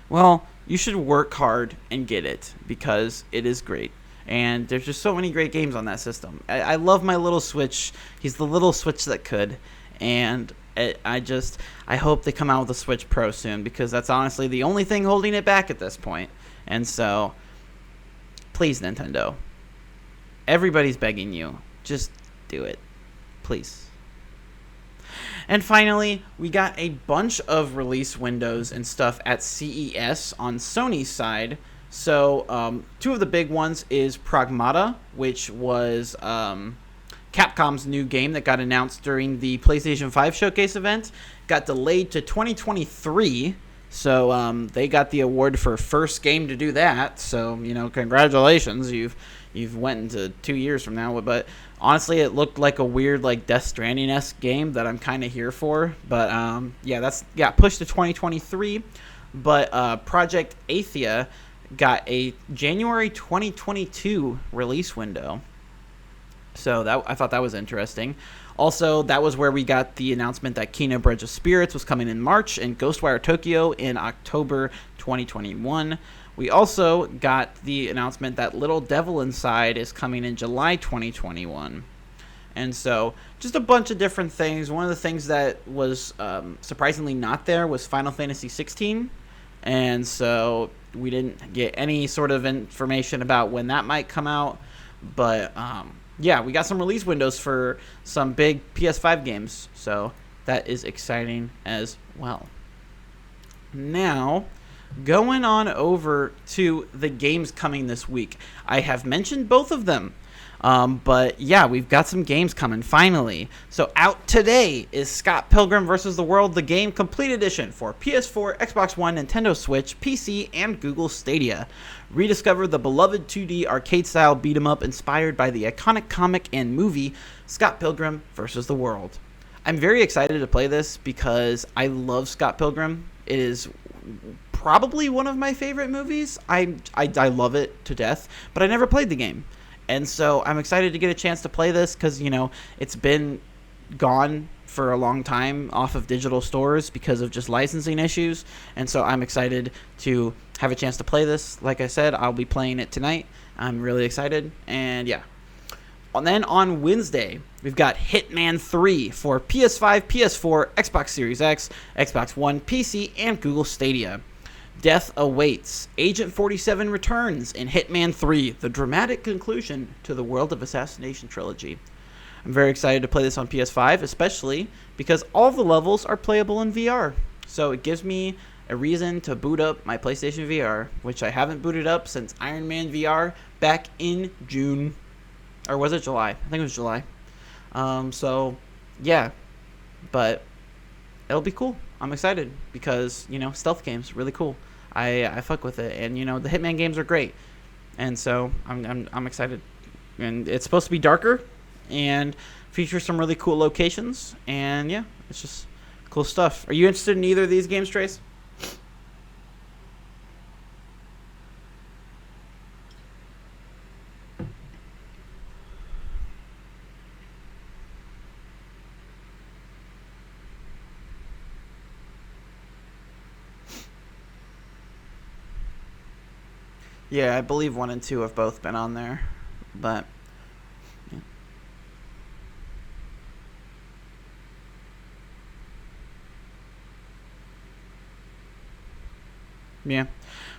Well, you should work hard and get it because it is great. And there's just so many great games on that system. I love my little Switch. He's the little Switch that could. And I hope they come out with a Switch Pro soon, because that's honestly the only thing holding it back at this point. And so, please, Nintendo, everybody's begging you, just do it, please. And finally, we got a bunch of release windows and stuff at CES on Sony's side. So, two of the big ones is Pragmata, which was Capcom's new game that got announced during the PlayStation 5 showcase event. Got delayed to 2023, so they got the award for first game to do that. So, congratulations, you've went into 2 years from now. But honestly, it looked like a weird, like, Death Stranding-esque game that I'm kind of here for. But that's pushed to 2023. But Project Athia got a January 2022 release window. So I thought that was interesting. Also, that was where we got the announcement that Kino Bridge of Spirits was coming in March and Ghostwire Tokyo in October 2021. We also got the announcement that Little Devil Inside is coming in July 2021. And so, just a bunch of different things. One of the things that was surprisingly not there was Final Fantasy 16. And so, we didn't get any sort of information about when that might come out. But, we got some release windows for some big PS5 games. So, that is exciting as well. Now, going on over to the games coming this week. I have mentioned both of them. But we've got some games coming finally. So out today is Scott Pilgrim vs. the World, the game complete edition for PS4, Xbox One, Nintendo Switch, PC, and Google Stadia. Rediscover the beloved 2D arcade-style beat-em-up inspired by the iconic comic and movie Scott Pilgrim vs. the World. I'm very excited to play this because I love Scott Pilgrim. It is probably one of my favorite movies. I love it to death, but I never played the game. And so I'm excited to get a chance to play this because, it's been gone for a long time off of digital stores because of just licensing issues. And so I'm excited to have a chance to play this. Like I said, I'll be playing it tonight. I'm really excited. And And then on Wednesday, we've got Hitman 3 for PS5, PS4, Xbox Series X, Xbox One, PC, and Google Stadia. Death Awaits. Agent 47 returns in Hitman 3, the dramatic conclusion to the World of Assassination trilogy. I'm very excited to play this on PS5, especially because all the levels are playable in VR. So it gives me a reason to boot up my PlayStation VR, which I haven't booted up since Iron Man VR back in June. Or was it July? I think it was July. But it'll be cool. I'm excited because, stealth games, really cool. I fuck with it. And, the Hitman games are great. And so I'm excited. And it's supposed to be darker and feature some really cool locations. And, it's just cool stuff. Are you interested in either of these games, Trace? Yeah, I believe 1 and 2 have both been on there, but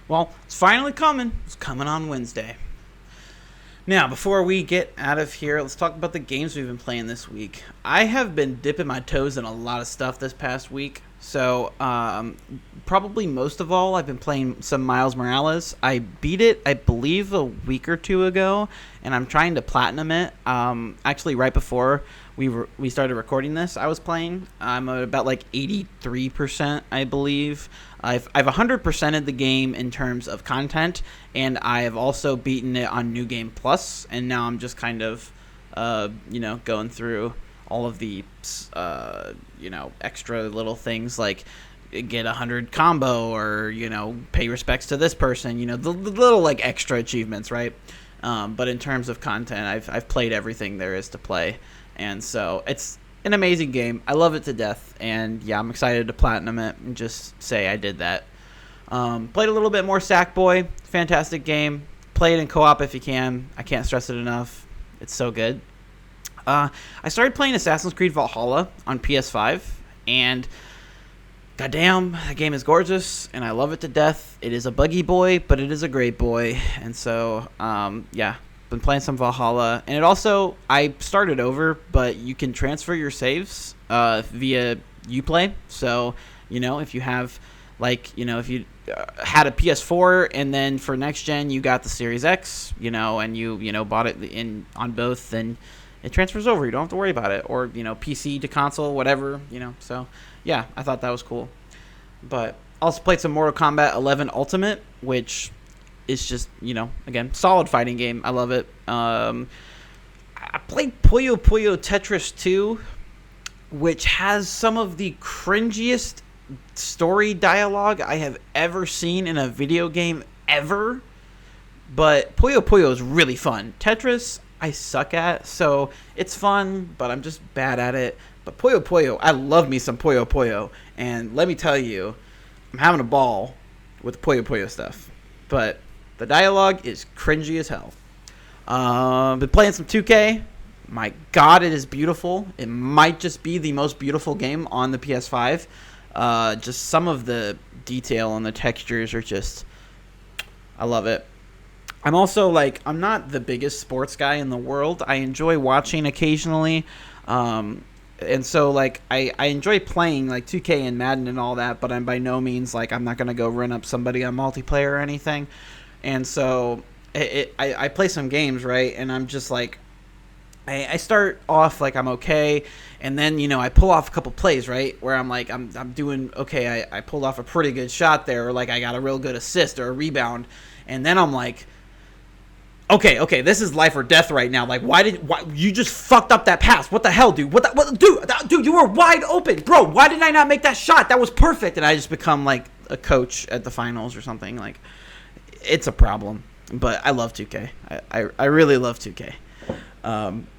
well, it's finally coming. It's coming on Wednesday. Now, before we get out of here, let's talk about the games we've been playing this week. I have been dipping my toes in a lot of stuff this past week. So, probably most of all, I've been playing some Miles Morales. I beat it, I believe, a week or two ago, and I'm trying to platinum it. Actually, right before we started recording this, I was playing. I'm at about 83%, I believe. I've 100%ed the game in terms of content, and I have also beaten it on New Game Plus, and now I'm just kind of, going through all of the, extra little things like get 100 combo or, pay respects to this person, the little extra achievements, right? But in terms of content, I've played everything there is to play. And so it's an amazing game. I love it to death. And I'm excited to platinum it and just say I did that. Played a little bit more Sackboy. Fantastic game. Play it in co-op if you can. I can't stress it enough. It's so good. I started playing Assassin's Creed Valhalla on PS5, And goddamn, the game is gorgeous, and I love it to death. It is a buggy boy, but it is a great boy. And so, yeah, been playing some Valhalla. And it also, I started over, but you can transfer your saves via Uplay. So, if you have, if you had a PS4 and then for next gen you got the Series X, and you bought it on both, then it transfers over. You don't have to worry about it. Or, PC to console, whatever, So, yeah, I thought that was cool. But also played some Mortal Kombat 11 Ultimate, which is just, again, solid fighting game. I love it. I played Puyo Puyo Tetris 2, which has some of the cringiest story dialogue I have ever seen in a video game ever. But Puyo Puyo is really fun. Tetris, I suck at, so it's fun, but I'm just bad at it. But Puyo Puyo, I love me some Puyo Puyo. And let me tell you, I'm having a ball with Puyo Puyo stuff. But the dialogue is cringy as hell. Been playing some 2K. My God, it is beautiful. It might just be the most beautiful game on the PS5. Just some of the detail and the textures are just... I love it. I'm also, I'm not the biggest sports guy in the world. I enjoy watching occasionally. And so, I enjoy playing, 2K and Madden and all that, but I'm by no means, I'm not going to go run up somebody on multiplayer or anything. And so, I play some games, right, and I'm just, I start off, I'm okay, and then, I pull off a couple plays, right, where I'm doing okay, I pulled off a pretty good shot there, or, I got a real good assist or a rebound, and then I'm okay, this is life or death right now. Why you just fucked up that pass? What the hell, dude? Dude, you were wide open, bro. Why did I not make that shot? That was perfect. And I just become a coach at the finals or something. It's a problem. But I love 2K. I really love 2K.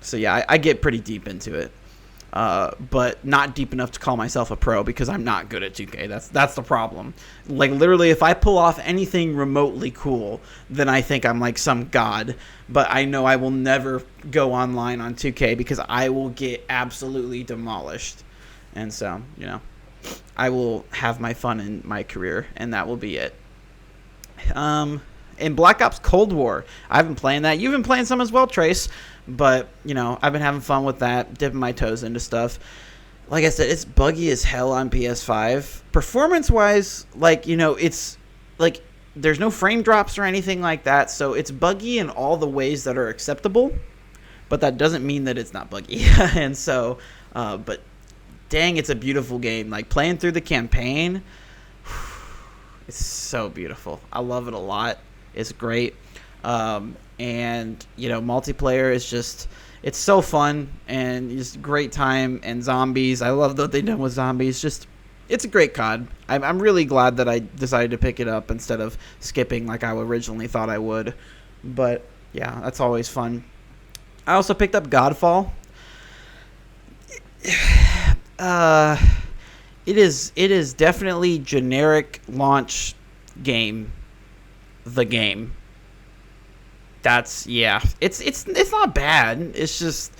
So yeah, I get pretty deep into it. But not deep enough to call myself a pro because I'm not good at 2K. That's the problem. Literally, if I pull off anything remotely cool, then I think I'm some god. But I know I will never go online on 2K because I will get absolutely demolished. And so, I will have my fun in my career, and that will be it. In Black Ops Cold War, I've been playing that. You've been playing some as well, Trace. But, I've been having fun with that, dipping my toes into stuff. Like I said, it's buggy as hell on PS5. Performance-wise, it's, there's no frame drops or anything like that. So it's buggy in all the ways that are acceptable. But that doesn't mean that it's not buggy. And so, but dang, it's a beautiful game. Playing through the campaign, it's so beautiful. I love it a lot. It's great. And, multiplayer is just, it's so fun and just a great time. And zombies, I love what they've done with zombies. Just, it's a great COD. I'm really glad that I decided to pick it up instead of skipping like I originally thought I would. But, yeah, that's always fun. I also picked up Godfall. It is definitely generic launch game. The game. It's not bad. It's just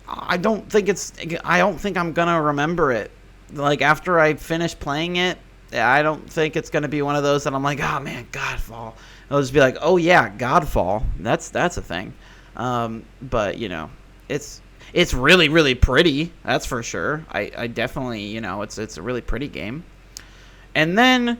I don't think I'm gonna remember it. After I finish playing it, I don't think it's gonna be one of those that I'm oh man, Godfall. I'll just be oh yeah, Godfall. That's a thing. But it's really, really pretty. That's for sure. I definitely it's a really pretty game. And then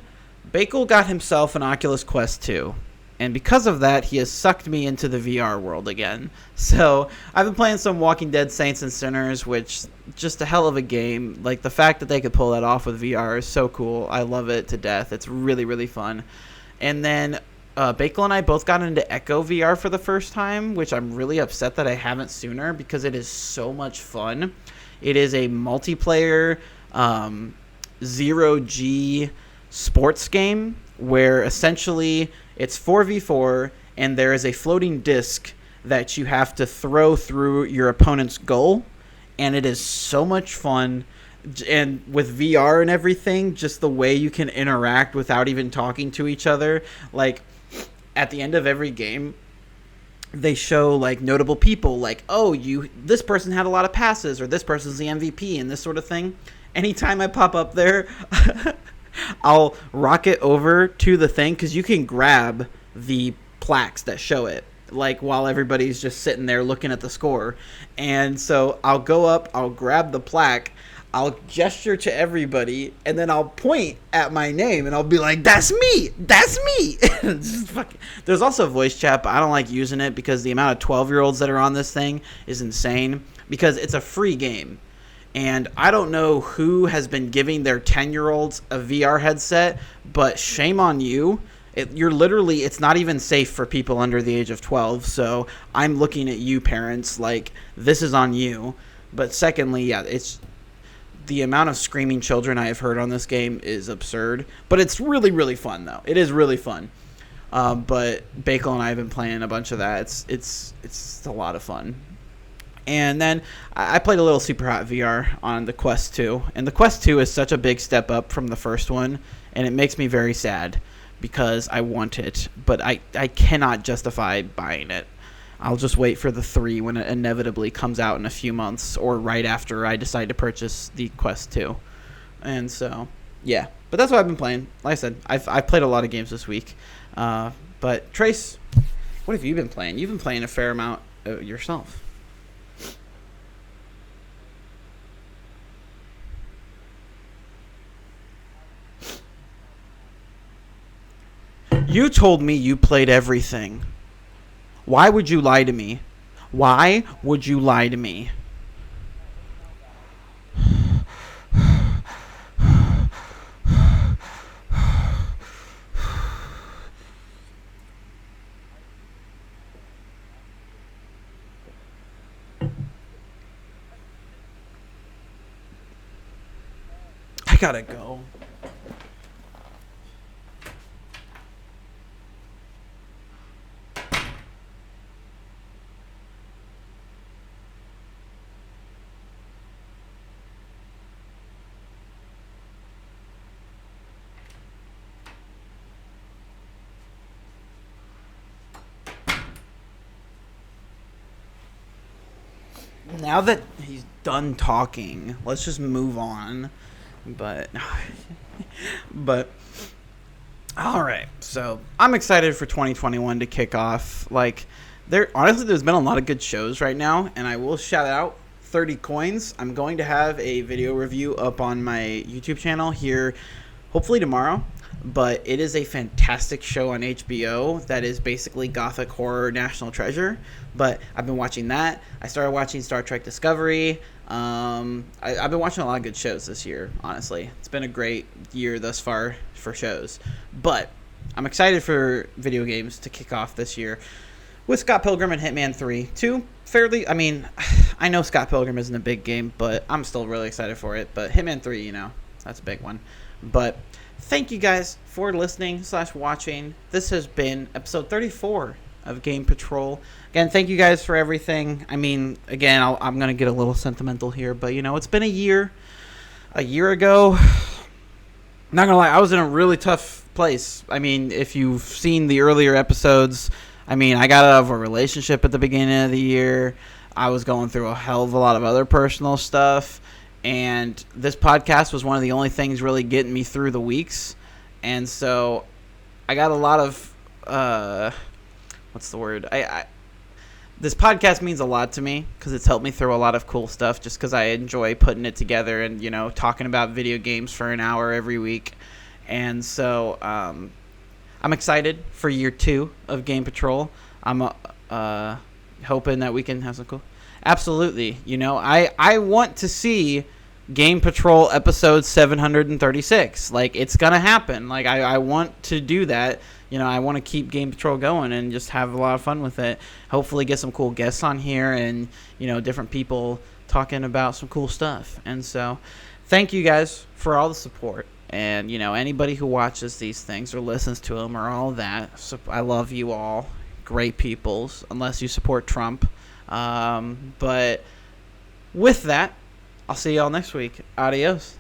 Bakel got himself an Oculus Quest 2. And because of that, he has sucked me into the VR world again. So I've been playing some Walking Dead Saints and Sinners, which just a hell of a game. The fact that they could pull that off with VR is so cool. I love it to death. It's really, really fun. And then Bakel and I both got into Echo VR for the first time, which I'm really upset that I haven't sooner because it is so much fun. It is a multiplayer zero-G sports game where essentially it's 4v4 and there is a floating disc that you have to throw through your opponent's goal, and it is so much fun. And with VR and everything, just the way you can interact without even talking to each other. At the end of every game, they show notable people, this person had a lot of passes, or this person's the MVP, and this sort of thing. anytime I pop up there, I'll rocket over to the thing because you can grab the plaques that show it, like while everybody's just sitting there looking at the score. And so I'll go up, I'll grab the plaque, I'll gesture to everybody, and then I'll point at my name, and I'll be like, "That's me! That's me!" There's also voice chat, but I don't like using it because the amount of 12-year-olds that are on this thing is insane because it's a free game. And I don't know who has been giving their 10-year-olds a VR headset, but shame on you. It's not even safe for people under the age of 12, so I'm looking at you, parents, like, this is on you. But secondly, yeah, it's the amount of screaming children I have heard on this game is absurd. But it's really, really fun, though. It is really fun. But Bakel and I have been playing a bunch of that. It's a lot of fun. And then I played a little Super Hot VR on the Quest 2. And the Quest 2 is such a big step up from the first one. And it makes me very sad because I want it. But I cannot justify buying it. I'll just wait for the 3 when it inevitably comes out in a few months or right after I decide to purchase the Quest 2. And so, yeah. But that's what I've been playing. Like I said, I've played a lot of games this week. But, Trace, what have you been playing? You've been playing a fair amount yourself. You told me you played everything. Why would you lie to me? Why would you lie to me? I gotta go. Now that he's done talking, let's just move on. But all right. So I'm excited for 2021 to kick off. Like, there's been a lot of good shows right now, and I will shout out 30 Coins. I'm going to have a video review up on my YouTube channel here, hopefully tomorrow. But it is a fantastic show on HBO that is basically gothic horror National Treasure. But I've been watching that. I started watching Star Trek Discovery. I've been watching a lot of good shows this year, honestly. It's been a great year thus far for shows. But I'm excited for video games to kick off this year with Scott Pilgrim and Hitman 3. I know Scott Pilgrim isn't a big game, but I'm still really excited for it. But Hitman 3, that's a big one. But thank you guys for listening / watching. This has been episode 34 of Game Patrol. Again, thank you guys for everything. I'm going to get a little sentimental here, but, it's been a year. A year ago, not going to lie, I was in a really tough place. If you've seen the earlier episodes, I got out of a relationship at the beginning of the year. I was going through a hell of a lot of other personal stuff. And this podcast was one of the only things really getting me through the weeks. And so I got a lot of, what's the word? This podcast means a lot to me because it's helped me through a lot of cool stuff just because I enjoy putting it together and, talking about video games for an hour every week. And so I'm excited for year 2 of Game Patrol. I'm hoping that we can have some cool... Absolutely. I want to see Game Patrol episode 736. Like, it's going to happen. Like, I want to do that. I want to keep Game Patrol going and just have a lot of fun with it. Hopefully get some cool guests on here and, different people talking about some cool stuff. And so, thank you guys for all the support. And, anybody who watches these things or listens to them or all that, so I love you all. Great peoples, unless you support Trump. But with that, I'll see y'all next week. Adios.